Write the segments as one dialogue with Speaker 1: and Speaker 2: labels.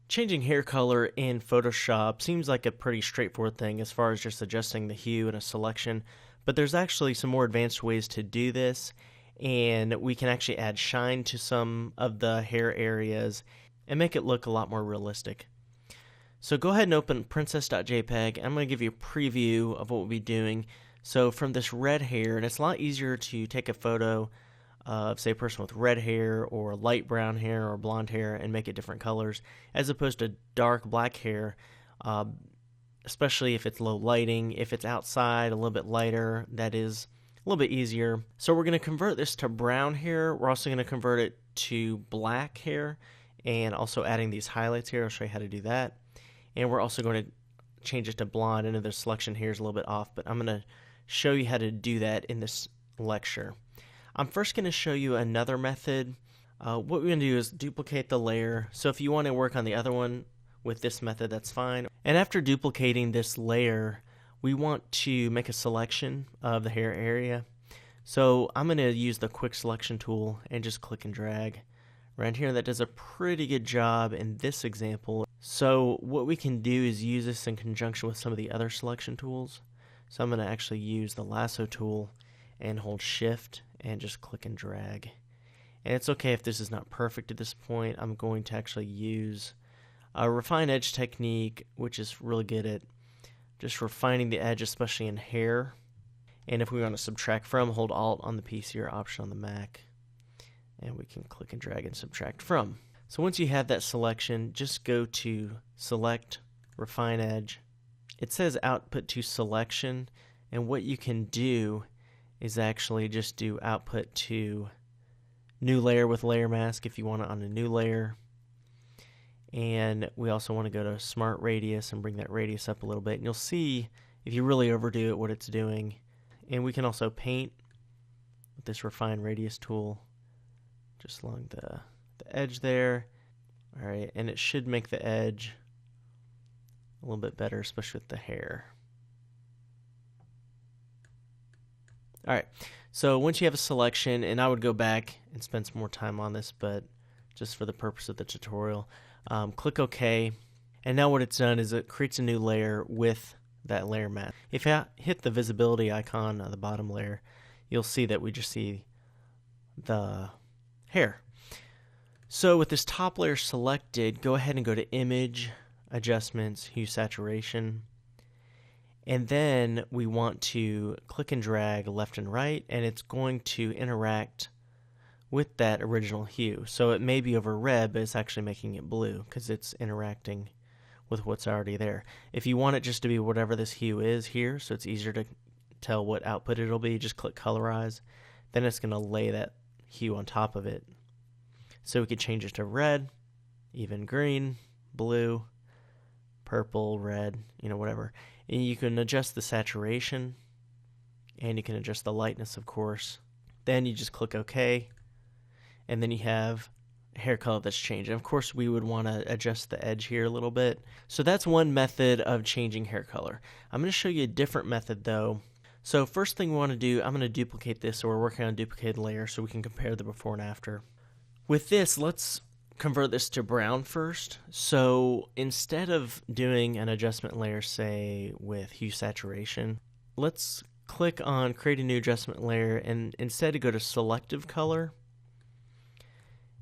Speaker 1: Changing hair color in Photoshop seems like a pretty straightforward thing as far as just adjusting the hue in a selection, but there's actually some more advanced ways to do this, and we can actually add shine to some of the hair areas and make it look a lot more realistic. So go ahead and open princess.jpg. I'm going to give you a preview of what we'll be doing. So from this red hair, and it's a lot easier to take a photo of, say, a person with red hair or light brown hair or blonde hair and make it different colors, as opposed to dark black hair, especially if it's low lighting. If it's outside, a little bit lighter, that is a little bit easier. So we're going to convert this to brown hair. We're also going to convert it to black hair, and also adding these highlights here. I'll show you how to do that. And we're also going to change it to blonde. I know the selection here is a little bit off, but I'm going to show you how to do that in this lecture. I'm first going to show you another method. What we're going to do is duplicate the layer. So if you want to work on the other one with this method, that's fine. And after duplicating this layer, we want to make a selection of the hair area. So I'm going to use the quick selection tool and just click and drag around here. That does a pretty good job in this example. So what we can do is use this in conjunction with some of the other selection tools. So I'm going to actually use the lasso tool and hold shift and just click and drag. And it's okay if this is not perfect at this point. I'm going to actually use a refine edge technique, which is really good at just refining the edge, especially in hair. And if we want to subtract from, hold Alt on the PC or Option on the Mac, and we can click and drag and subtract from. So once you have that selection, just go to Select, Refine Edge. It says Output to Selection, and what you can do is actually just do Output to New Layer with Layer Mask if you want it on a new layer. And we also want to go to Smart Radius and bring that radius up a little bit. And you'll see, if you really overdo it, what it's doing. And we can also paint with this Refine Radius tool just along the edge there. Alright, and it should make the edge a little bit better, especially with the hair. Alright, so once you have a selection, and I would go back and spend some more time on this, but just for the purpose of the tutorial, click OK. And now what it's done is it creates a new layer with that layer mask. If I hit the visibility icon on the bottom layer, you'll see that we just see the hair. So with this top layer selected, go ahead and go to Image, Adjustments, Hue Saturation. And then we want to click and drag left and right, and it's going to interact with that original hue. So it may be over red, but it's actually making it blue because it's interacting with what's already there. If you want it just to be whatever this hue is here, so it's easier to tell what output it'll be, just click Colorize. Then it's going to lay that hue on top of it. So we could change it to red, even green, blue, purple, red, whatever. And you can adjust the saturation, and you can adjust the lightness, of course. Then you just click OK, and then you have a hair color that's changed. And of course, we would want to adjust the edge here a little bit. So that's one method of changing hair color. I'm going to show you a different method, though. So first thing we want to do, I'm going to duplicate this. So we're working on a duplicated layer so we can compare the before and after. With this, let's convert this to brown first. So instead of doing an adjustment layer, say with hue saturation, let's click on create a new adjustment layer, and instead to go to selective color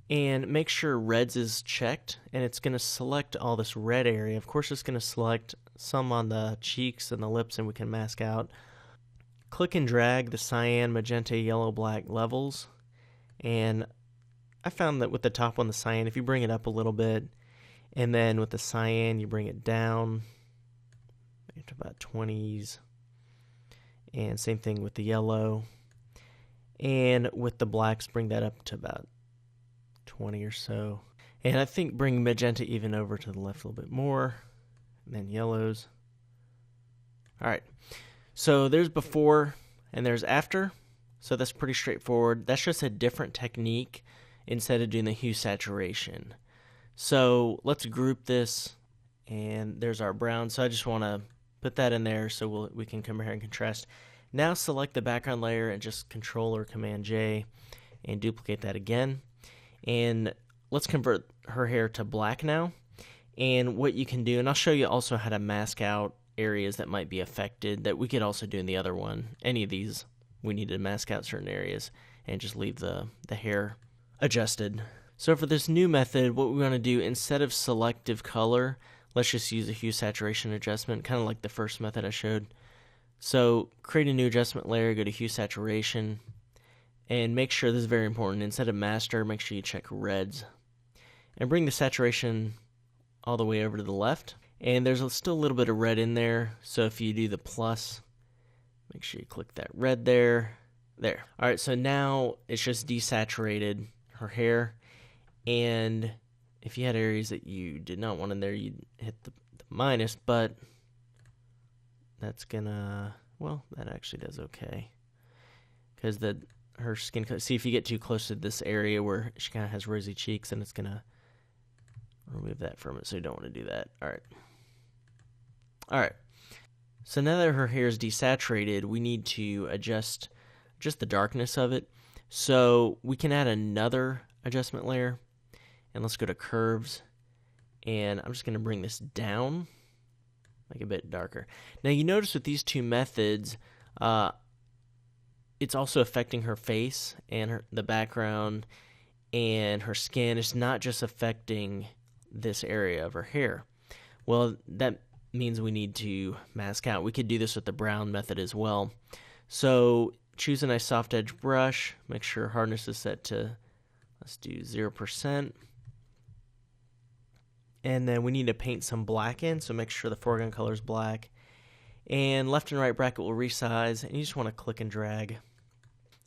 Speaker 1: and make sure reds is checked, and it's going to select all this red area. Of course, it's going to select some on the cheeks and the lips, and we can mask out. Click and drag the cyan, magenta, yellow, black levels, and I found that with the top one, the cyan, if you bring it up a little bit, and then with the cyan, you bring it down to about 20s, and same thing with the yellow, and with the blacks, bring that up to about 20 or so, and I think bring magenta even over to the left a little bit more, and then yellows. Alright, so there's before and there's after, so that's pretty straightforward. That's just a different technique instead of doing the hue saturation. So let's group this, and there's our brown. So I just want to put that in there so we can compare and contrast. Now select the background layer and just Control or Command J and duplicate that again. And let's convert her hair to black now. And what you can do, and I'll show you also how to mask out areas that might be affected that we could also do in the other one. Any of these, we need to mask out certain areas and just leave the hair adjusted. So for this new method, what we want to do, instead of selective color, let's just use a hue saturation adjustment, kind of like the first method I showed. So create a new adjustment layer, go to hue saturation, and make sure, this is very important, instead of master, make sure you check reds. And bring the saturation all the way over to the left. And there's still a little bit of red in there, so if you do the plus, make sure you click that red there. There. Alright, so now it's just desaturated her hair, and if you had areas that you did not want in there, you'd hit the minus, but that's gonna, well, that actually does okay. Because her skin color, see, if you get too close to this area where she kind of has rosy cheeks, and it's gonna remove that from it, so you don't want to do that. Alright, so now that her hair is desaturated, we need to adjust just the darkness of it. So we can add another adjustment layer, and let's go to curves, and I'm just going to bring this down, make it a bit darker. Now you notice with these two methods, it's also affecting her face and the background and her skin. It's not just affecting this area of her hair. Well, that means we need to mask out. We could do this with the brown method as well. So choose a nice soft edge brush, make sure hardness is set to, let's do 0%. And then we need to paint some black in, so make sure the foreground color is black. And left and right bracket will resize, and you just want to click and drag.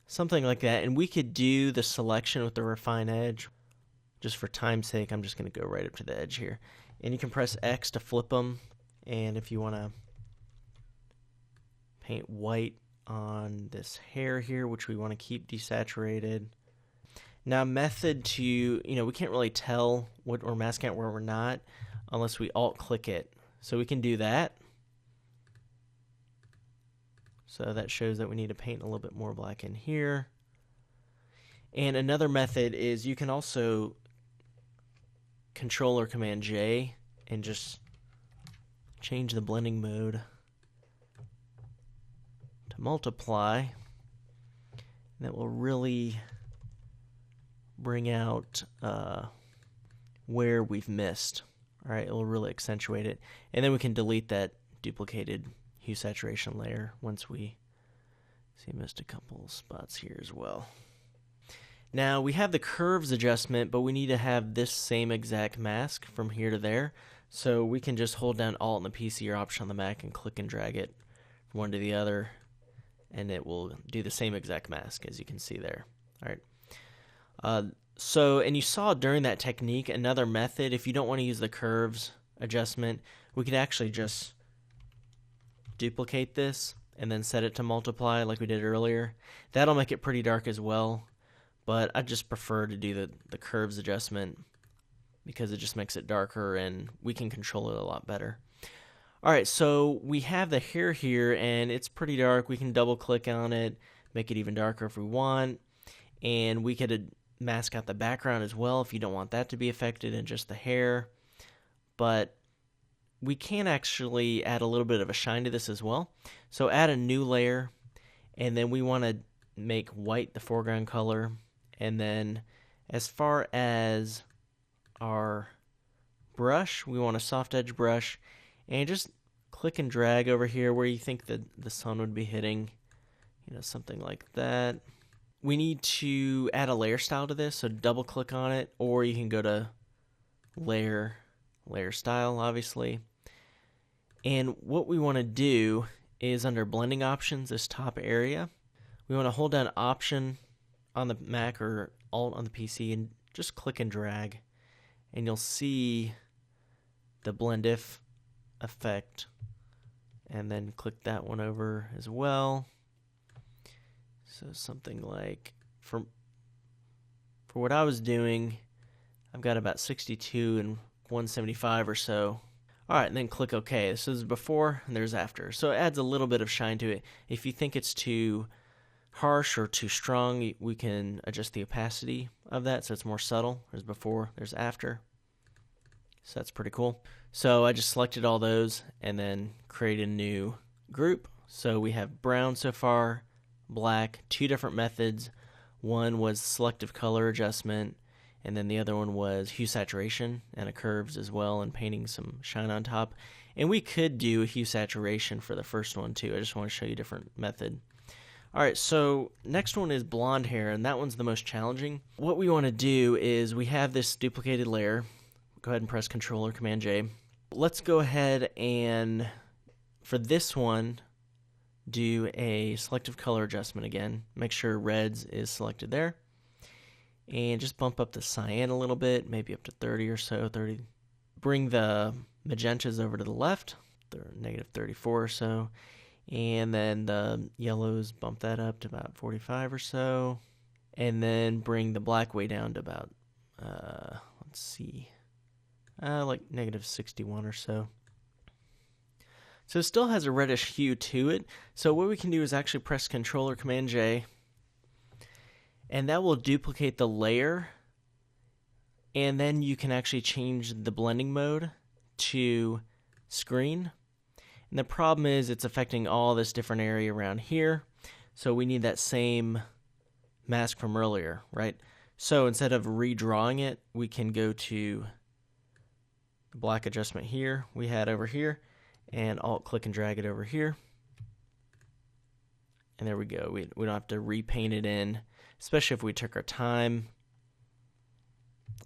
Speaker 1: Something like that. And we could do the selection with the refine edge. Just for time's sake, I'm just going to go right up to the edge here. And you can press X to flip them. And if you want to paint white on this hair here, which we want to keep desaturated. Now, method to, we can't really tell what we're masking out where we're not unless we alt-click it. So we can do that. So that shows that we need to paint a little bit more black in here. And another method is you can also Control or Command J and just change the blending mode to multiply. That will really bring out where we've missed. Alright, it will really accentuate it. And then we can delete that duplicated hue saturation layer once we see missed a couple spots here as well. Now we have the curves adjustment, but we need to have this same exact mask from here to there. So we can just hold down Alt on the PC or Option on the Mac and click and drag it from one to the other, and it will do the same exact mask as you can see there. Alright. And you saw during that technique another method. If you don't want to use the curves adjustment, we could actually just duplicate this and then set it to multiply like we did earlier. That'll make it pretty dark as well, but I just prefer to do the curves adjustment because it just makes it darker and we can control it a lot better. Alright, so we have the hair here and it's pretty dark. We can double click on it, make it even darker if we want, and we could mask out the background as well if you don't want that to be affected and just the hair. But we can actually add a little bit of a shine to this as well. So add a new layer, and then we want to make white the foreground color. And then as far as our brush, we want a soft edge brush, and just click and drag over here where you think that the sun would be hitting, something like that. We need to add a layer style to this, so double click on it, or you can go to layer style, obviously. And what we want to do is under blending options, this top area, we want to hold down Option on the Mac or Alt on the PC and just click and drag, and you'll see the blend if effect, and then click that one over as well. So something like, for what I was doing, I've got about 62 and 175 or so. Alright, and then click OK. This is before and there's after. So it adds a little bit of shine to it. If you think it's too harsh or too strong, we can adjust the opacity of that so it's more subtle. There's before, there's after. So that's pretty cool. So I just selected all those and then created a new group. So we have brown so far, black, two different methods. One was selective color adjustment, and then the other one was hue saturation and a curves as well, and painting some shine on top. And we could do a hue saturation for the first one too. I just want to show you a different method. Alright, so next one is blonde hair, and that one's the most challenging. What we want to do is we have this duplicated layer. Go ahead and press Control or Command J. Let's go ahead and, for this one, do a selective color adjustment again. Make sure reds is selected there. And just bump up the cyan a little bit, maybe up to 30 or so, 30. Bring the magentas over to the left, they're negative 34 or so. And then the yellows, bump that up to about 45 or so. And then bring the black way down to about, let's see, like negative 61 or so. So it still has a reddish hue to it. So what we can do is actually press Control or Command J, and that will duplicate the layer, and then you can actually change the blending mode to screen. And the problem is it's affecting all this different area around here, so we need that same mask from earlier, right? So instead of redrawing it, we can go to the black adjustment here we had over here, and Alt click and drag it over here, and there we go. We don't have to repaint it in, especially if we took our time.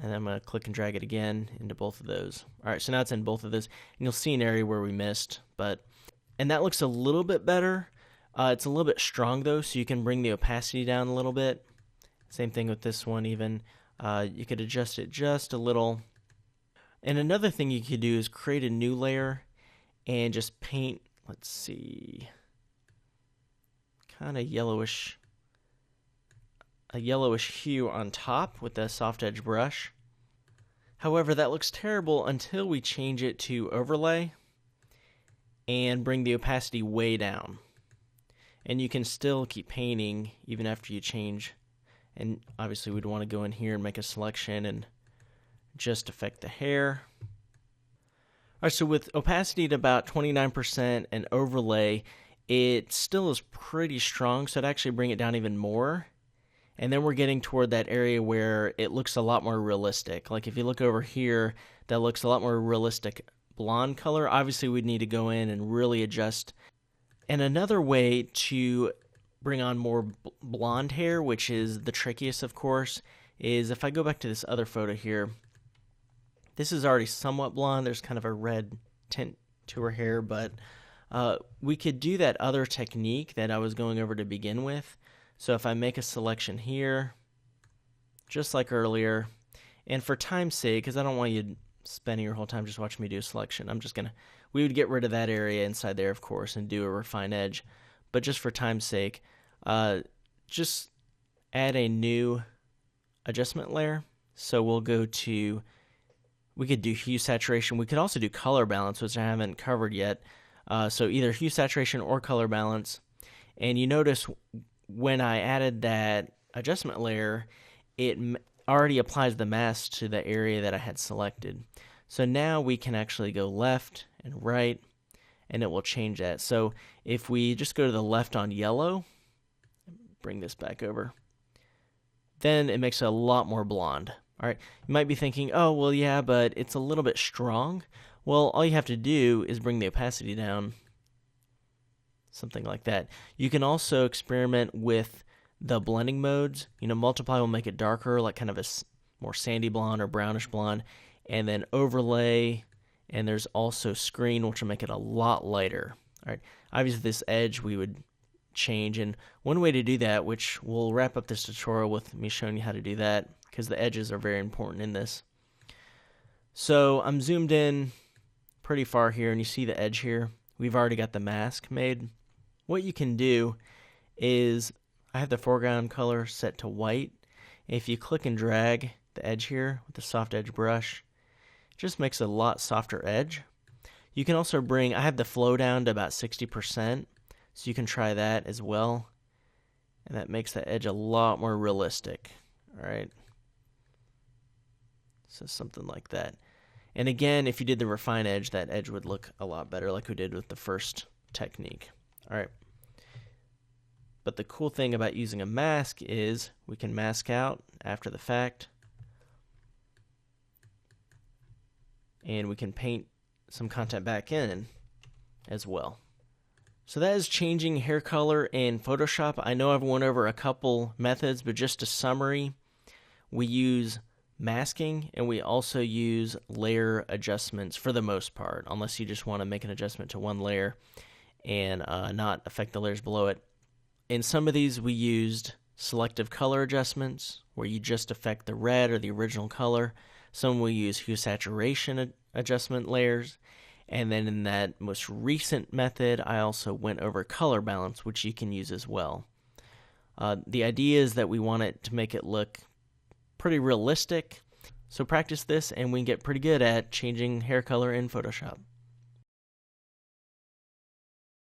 Speaker 1: And I'm going to click and drag it again into both of those. Alright, so now it's in both of those, and you'll see an area where we missed, and that looks a little bit better. It's a little bit strong though, so you can bring the opacity down a little bit. Same thing with this one even. You could adjust it just a little. And another thing you could do is create a new layer and just paint, let's see, kind of yellowish, a yellowish hue on top with the soft edge brush. However, that looks terrible until we change it to overlay and bring the opacity way down. And you can still keep painting even after you change. And obviously we'd want to go in here and make a selection and just affect the hair. Alright, so with opacity at about 29% and overlay, it still is pretty strong, so I'd actually bring it down even more. And then we're getting toward that area where it looks a lot more realistic. Like if you look over here, that looks a lot more realistic blonde color. Obviously we'd need to go in and really adjust. And another way to bring on more blonde hair, which is the trickiest of course, is if I go back to this other photo here. This is already somewhat blonde. There's kind of a red tint to her hair, but we could do that other technique that I was going over to begin with. So if I make a selection here, just like earlier, and for time's sake, because I don't want you spending your whole time just watching me do a selection, we would get rid of that area inside there, of course, and do a refine edge. But just for time's sake, just add a new adjustment layer. So we'll go to, we could do hue saturation. We could also do color balance, which I haven't covered yet. So either hue saturation or color balance. And you notice when I added that adjustment layer, it already applies the mask to the area that I had selected. So now we can actually go left and right, and it will change that. So if we just go to the left on yellow, bring this back over, then it makes it a lot more blonde. All right, you might be thinking, oh, well, yeah, but it's a little bit strong. Well, all you have to do is bring the opacity down, something like that. You can also experiment with the blending modes. Multiply will make it darker, like kind of a more sandy blonde or brownish blonde, and then overlay, and there's also screen, which will make it a lot lighter. All right, obviously this edge we would change, and one way to do that, which we'll wrap up this tutorial with me showing you how to do that, because the edges are very important in this. So I'm zoomed in pretty far here, and you see the edge here. We've already got the mask made. What you can do is, I have the foreground color set to white. If you click and drag the edge here with the soft edge brush, it just makes a lot softer edge. You can also I have the flow down to about 60%, so you can try that as well. And that makes the edge a lot more realistic. All right. So something like that. And again, if you did the refine edge, that edge would look a lot better like we did with the first technique. All right. But the cool thing about using a mask is we can mask out after the fact. And we can paint some content back in as well. So that is changing hair color in Photoshop. I know I've went over a couple methods, but just a summary, we use masking and we also use layer adjustments for the most part, unless you just want to make an adjustment to one layer and not affect the layers below it. In some of these we used selective color adjustments where you just affect the red or the original color. Some we use hue saturation adjustment layers. And then in that most recent method, I also went over color balance, which you can use as well. The idea is that we want it to make it look pretty realistic. So practice this and we can get pretty good at changing hair color in Photoshop.